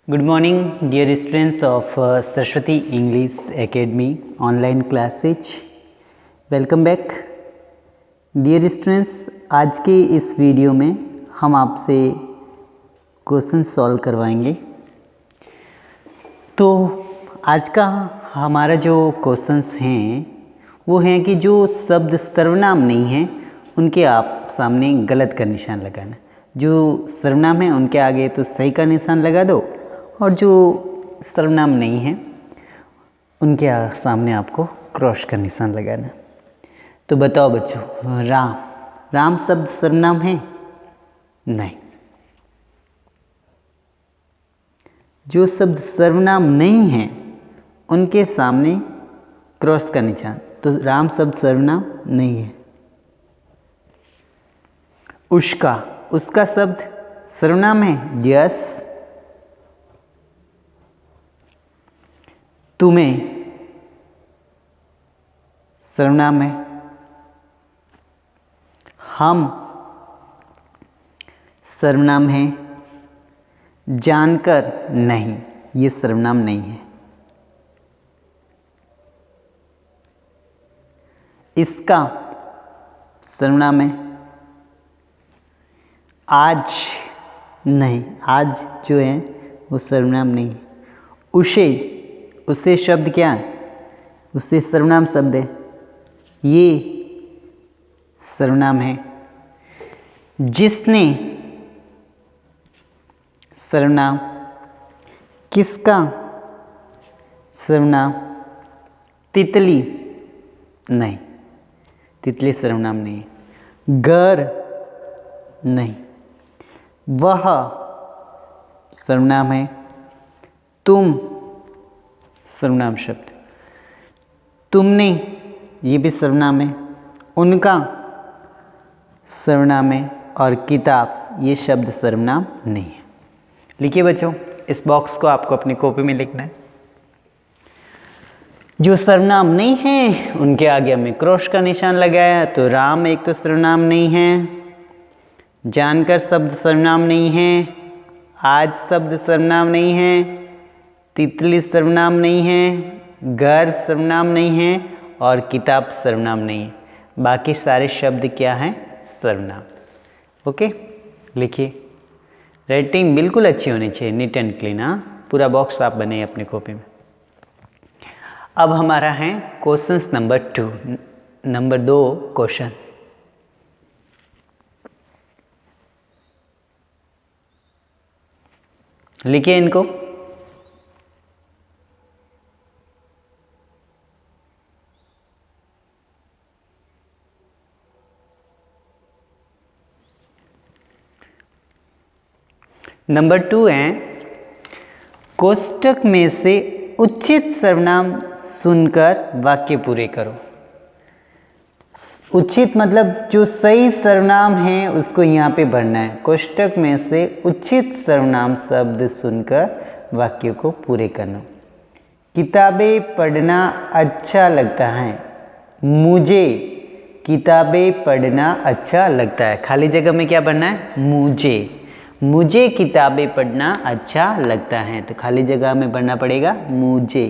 Good morning, dear students of Saraswati English Academy online classes. Welcome back. Dear students, आज के इस video में हम आपसे क्वेश्चन सॉल्व करवाएंगे। तो आज का हमारा जो क्वेश्चंस हैं वो हैं कि जो शब्द सर्वनाम नहीं हैं उनके आप सामने गलत का निशान लगाना। जो सर्वनाम है उनके आगे तो सही का निशान लगा दो और जो सर्वनाम नहीं है उनके सामने आपको क्रॉस का निशान लगाना। तो बताओ बच्चों, राम शब्द सर्वनाम है? नहीं। जो शब्द सर्वनाम नहीं है उनके सामने क्रॉस का निशान, तो राम शब्द सर्वनाम नहीं है। उसका शब्द सर्वनाम है? यस। तुम्हें सर्वनाम है। हम सर्वनाम है। जानकर नहीं, ये सर्वनाम नहीं है। इसका सर्वनाम है। आज नहीं, आज जो है वो सर्वनाम नहीं है। उससे शब्द क्या है? उससे सर्वनाम शब्द है, ये सर्वनाम है। जिसने सर्वनाम। किसका सर्वनाम? तितली नहीं, तितली सर्वनाम नहीं है। घर नहीं, वह सर्वनाम है। तुम सर्वनाम शब्द। तुमने, ये भी सर्वनाम है। उनका सर्वनाम है। और किताब, ये शब्द सर्वनाम नहीं है। लिखिए बच्चों, इस बॉक्स को आपको अपनी कॉपी में लिखना है। जो सर्वनाम नहीं है उनके आगे हमें क्रॉस का निशान लगाया। तो राम एक तो सर्वनाम नहीं है, जानकर शब्द सर्वनाम नहीं है, आज शब्द सर्वनाम नहीं है, तितली सर्वनाम नहीं है, घर सर्वनाम नहीं है और किताब सर्वनाम नहीं है। बाकी सारे शब्द क्या हैं? सर्वनाम। ओके, लिखिए। राइटिंग बिल्कुल अच्छी होनी चाहिए, नीट एंड क्लीन। हाँ, पूरा बॉक्स आप बनाइए अपनी कॉपी में। अब हमारा है क्वेश्चंस नंबर 2, नंबर 2 क्वेश्चंस। लिखिए इनको। नंबर 2 है, कोष्टक में से उचित सर्वनाम सुनकर वाक्य पूरे करो। उचित मतलब जो सही सर्वनाम है उसको यहाँ पे भरना है। कोष्टक में से उचित सर्वनाम शब्द सुनकर वाक्य को पूरे करना। किताबें पढ़ना अच्छा लगता है। मुझे किताबें पढ़ना अच्छा लगता है। खाली जगह में क्या भरना है? मुझे किताबें पढ़ना अच्छा लगता है। तो खाली जगह में भरना पड़ेगा मुझे।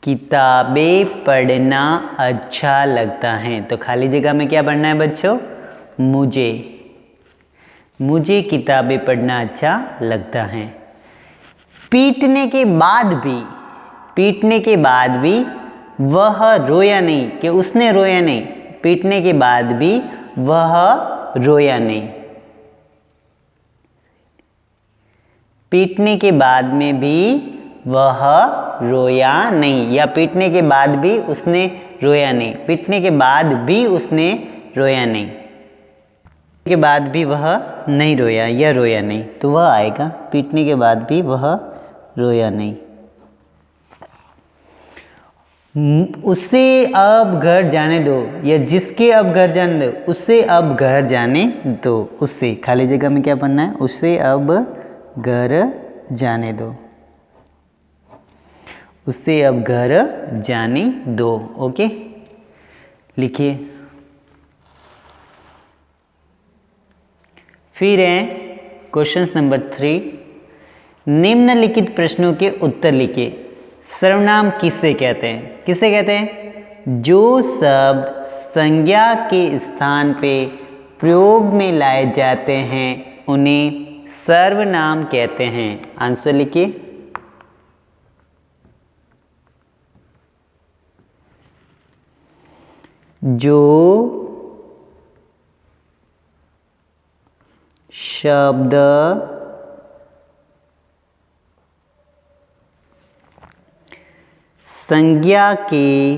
किताबें पढ़ना अच्छा लगता है। तो खाली जगह में क्या भरना है बच्चों? मुझे किताबें पढ़ना अच्छा लगता है। पीटने के बाद भी वह रोया नहीं, कि उसने रोया नहीं। पीटने के बाद भी वह रोया नहीं। पीटने के बाद में भी वह रोया नहीं, या पीटने के बाद भी उसने रोया नहीं। पीटने के बाद भी उसने रोया नहीं, के बाद भी वह नहीं रोया या रोया नहीं, तो वह आएगा पीटने के बाद भी वह रोया नहीं। उसे अब घर जाने दो, या जिसके अब घर जाने दो, उसे अब घर जाने दो। उससे खाली जगह में क्या पढ़ना है? उसे अब घर जाने दो। उसे अब घर जाने दो। ओके, लिखिए फिर है क्वेश्चन नंबर 3, निम्नलिखित प्रश्नों के उत्तर लिखिए। सर्वनाम किसे कहते हैं? किसे कहते हैं? जो शब्द संज्ञा के स्थान पे प्रयोग में लाए जाते हैं उन्हें सर्वनाम कहते हैं। आंसर लिखिए। जो शब्द संज्ञा के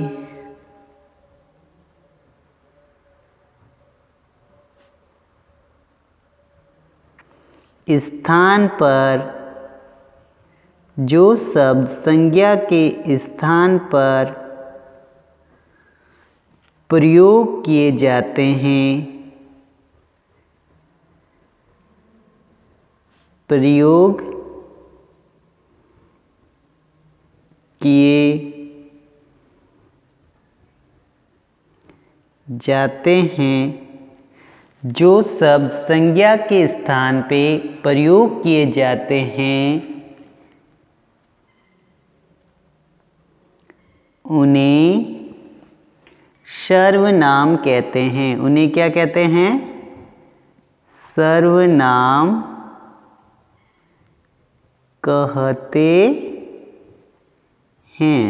स्थान पर, जो शब्द संज्ञा के स्थान पर प्रयोग किए जाते हैं, प्रयोग किए जाते हैं, जो शब्द संज्ञा के स्थान पे प्रयोग किए जाते हैं उन्हें सर्वनाम कहते हैं। उन्हें क्या कहते हैं? सर्वनाम कहते हैं।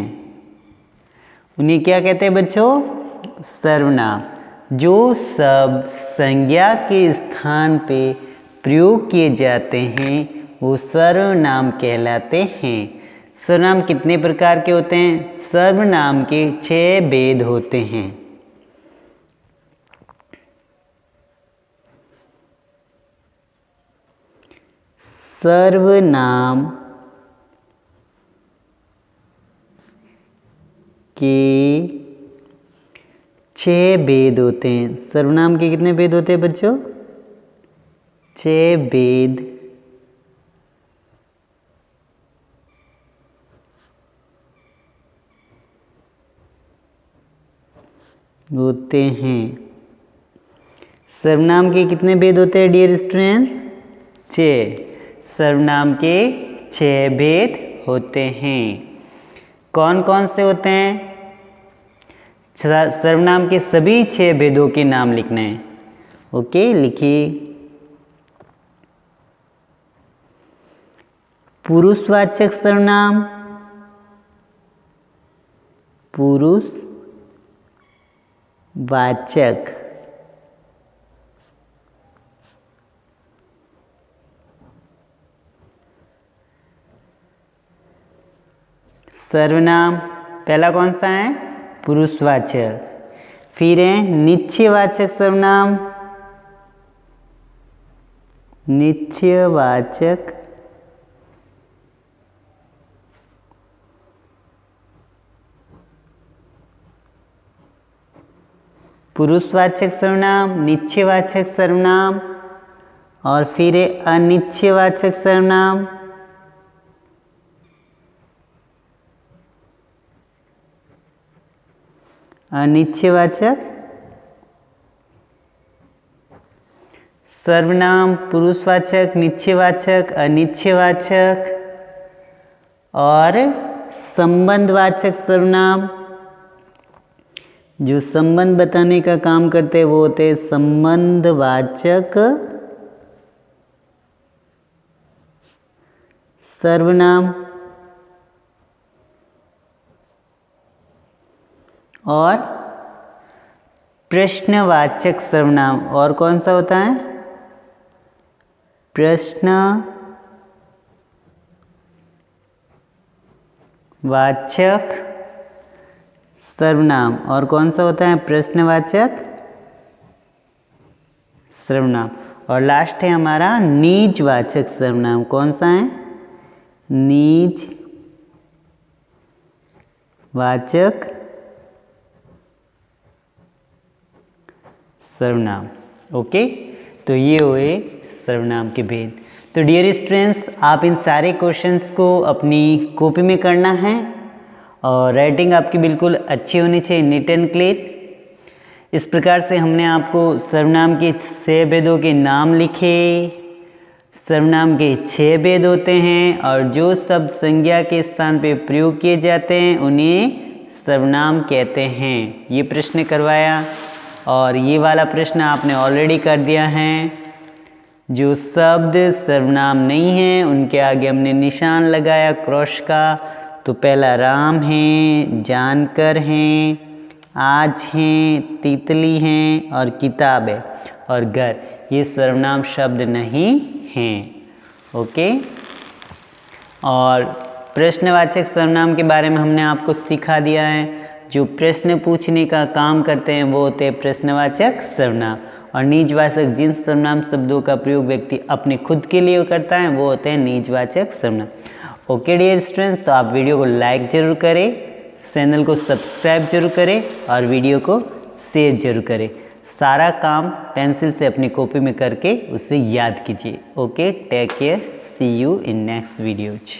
उन्हें क्या कहते हैं बच्चों? सर्वनाम। जो शब्द संज्ञा के स्थान पे प्रयोग किए जाते हैं वो सर्वनाम कहलाते हैं। सर्वनाम कितने प्रकार के होते हैं? सर्वनाम के 6 भेद होते हैं। सर्वनाम के 6 भेद होते हैं। सर्वनाम के कितने भेद होते हैं बच्चों? 6 भेद होते हैं। सर्वनाम के कितने भेद होते हैं डियर स्टूडेंट? 6। सर्वनाम के 6 भेद होते हैं। कौन कौन से होते हैं? सर्वनाम के सभी 6 भेदों के नाम लिखने हैं। ओके, लिखिए। पुरुषवाचक सर्वनाम, पुरुषवाचक सर्वनाम पहला कौन सा है? पुरुषवाचक। फिर है निश्चयवाचक सर्वनाम, निश्चयवाचक पुरुषवाचक सर्वनाम, निश्चयवाचक सर्वनाम, और फिर है अनिश्चयवाचक सर्वनाम, अनिश्चयवाचक सर्वनाम, पुरुषवाचक, निश्चयवाचक, अनिश्चयवाचक और संबंधवाचक सर्वनाम। जो संबंध बताने का काम करते हैं वो होते हैं संबंधवाचक सर्वनाम। और प्रश्नवाचक सर्वनाम। और कौन सा होता है? प्रश्नवाचक सर्वनाम। और कौन सा होता है? प्रश्नवाचक सर्वनाम। और लास्ट है हमारा निजवाचक सर्वनाम। कौन सा है? निजवाचक सर्वनाम। ओके, तो ये हुए सर्वनाम के भेद। तो डियर स्टूडेंट्स, आप इन सारे क्वेश्चंस को अपनी कॉपी में करना है और राइटिंग आपकी बिल्कुल अच्छी होनी चाहिए, नीट एंड क्लीन। इस प्रकार से हमने आपको सर्वनाम के 6 भेदों के नाम लिखे। सर्वनाम के 6 भेद होते हैं और जो शब्द संज्ञा के स्थान पे प्रयोग किए जाते हैं उन्हें सर्वनाम कहते हैं। ये प्रश्न करवाया और ये वाला प्रश्न आपने ऑलरेडी कर दिया है। जो शब्द सर्वनाम नहीं है उनके आगे हमने निशान लगाया क्रॉस का। तो पहला राम है, जानकर हैं, आज हैं, तितली हैं और किताब है और घर, ये सर्वनाम शब्द नहीं हैं। ओके। और प्रश्नवाचक सर्वनाम के बारे में हमने आपको सिखा दिया है। जो प्रश्न पूछने का काम करते हैं वो होते हैं प्रश्नवाचक सर्वनाम, और निजवाचक जिन सर्वनाम शब्दों का प्रयोग व्यक्ति अपने खुद के लिए करता है वो होते हैं निजवाचक सर्वनाम। ओके डियर स्टूडेंट्स, तो आप वीडियो को लाइक जरूर करें, चैनल को सब्सक्राइब जरूर करें और वीडियो को शेयर जरूर करें। सारा काम पेंसिल से अपनी कॉपी में करके उसे याद कीजिए। Okay, take care, see you in next videos.